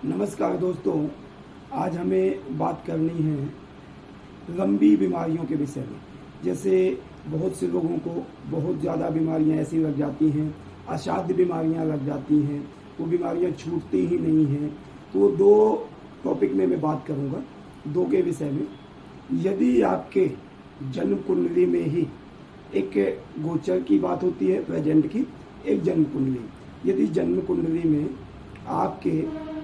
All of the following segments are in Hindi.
नमस्कार दोस्तों, आज हमें बात करनी है लंबी बीमारियों के विषय में। जैसे बहुत से लोगों को बहुत ज़्यादा बीमारियां ऐसी लग जाती हैं, असाध्य बीमारियां लग जाती हैं, वो बीमारियां छूटती ही नहीं हैं। तो दो टॉपिक में मैं बात करूंगा, दो के विषय में। यदि आपके जन्म कुंडली में ही एक गोचर की बात होती है, प्रेजेंट की, एक जन्म कुंडली, यदि जन्म कुंडली में आपके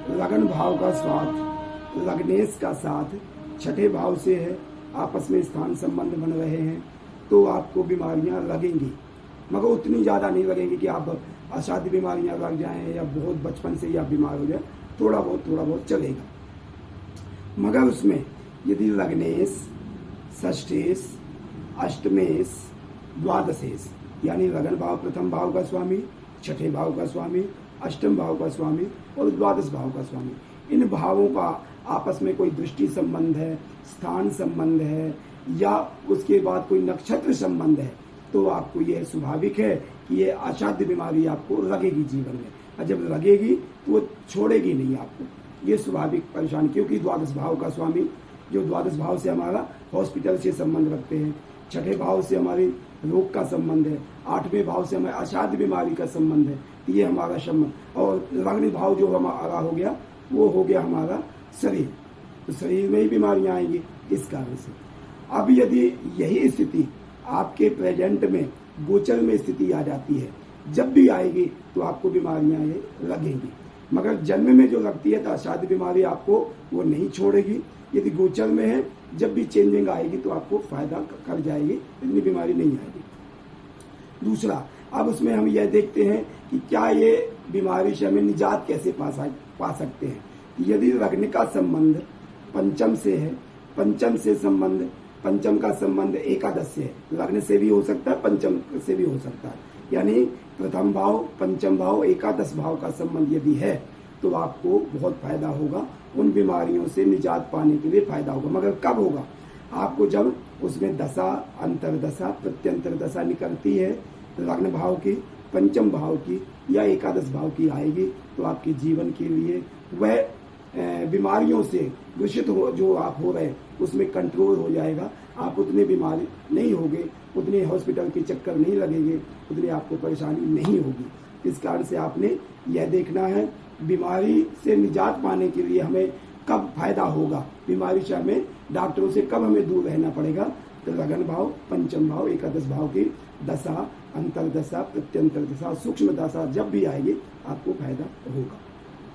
लगन भाव का साथ, लग्नेश का साथ छठे भाव से है, आपस में स्थान संबंध बन रहे हैं, तो आपको बीमारियां लगेंगी, मगर उतनी ज़्यादा नहीं लगेंगी कि आप असाध्य बीमारियां लग जाएं या बहुत बचपन से ही आप बीमार हो जाए। थोड़ा बहुत चलेगा। मगर उसमें यदि लग्नेश, षष्ठेश, अष्टमेश, द्वादशेश, यानी लगन भाव प्रथम भाव का स्वामी, छठे भाव का स्वामी, अष्टम भाव का स्वामी और द्वादश भाव का स्वामी, इन भावों का आपस में कोई दृष्टि संबंध है, स्थान संबंध है, या उसके बाद कोई नक्षत्र संबंध है, तो आपको यह स्वाभाविक है कि ये असाध्य बीमारी आपको लगेगी जीवन में। और जब लगेगी तो वो छोड़ेगी नहीं आपको, ये स्वाभाविक परेशानी। क्योंकि द्वादश भाव का स्वामी, जो द्वादश भाव से हमारा हॉस्पिटल से संबंध रखते हैं, छठे भाव से हमारी रोग का संबंध है, आठवें भाव से हमारे असाध्य बीमारी का संबंध है, ये हमारा संबंध। और लग्न भाव जो हमारा हो गया, वो हो गया हमारा शरीर, तो शरीर में ही बीमारियां आएंगी इस कारण से। अब यदि यही स्थिति आपके प्रेजेंट में गोचर में स्थिति आ जाती है, जब भी आएगी तो आपको बीमारियां ये लगेंगी। मगर जन्म में जो लगती है तो असाध्य बीमारी आपको वो नहीं छोड़ेगी। यदि गोचर में है, जब भी चेंजिंग आएगी तो आपको फायदा कर जाएगी, इतनी बीमारी नहीं आएगी। दूसरा, अब उसमें हम यह देखते हैं कि क्या ये बीमारी से हमें निजात कैसे पा सकते हैं। यदि लग्न का संबंध पंचम से है, पंचम से संबंध, पंचम का संबंध एकादश से है, लग्न से भी हो सकता है, पंचम से भी हो सकता है, यानी प्रथम भाव, पंचम भाव, एकादश भाव का संबंध यदि है तो आपको बहुत फायदा होगा, उन बीमारियों से निजात पाने के लिए फायदा होगा। मगर कब होगा? आपको जब उसमें दशा, अंतरदशा, प्रत्यंतर दशा निकलती है, लग्न भाव की, पंचम भाव की या एकादश भाव की आएगी, तो आपके जीवन के लिए वह बीमारियों से दूषित हो जो आप हो रहे हैं उसमें कंट्रोल हो जाएगा। आप उतने बीमारी नहीं होगे, उतने हॉस्पिटल के चक्कर नहीं लगेंगे, उतनी आपको परेशानी नहीं होगी। इस कारण से आपने यह देखना है बीमारी से निजात पाने के लिए हमें कब फायदा होगा, बीमारी से हमें डॉक्टरों से कब हमें दूर रहना पड़ेगा। तो लगन भाव, पंचम भाव, एकादश भाव की दशा, अंतरदशा, प्रत्यंतर दशा, सूक्ष्म दशा जब भी आएगी आपको फायदा होगा।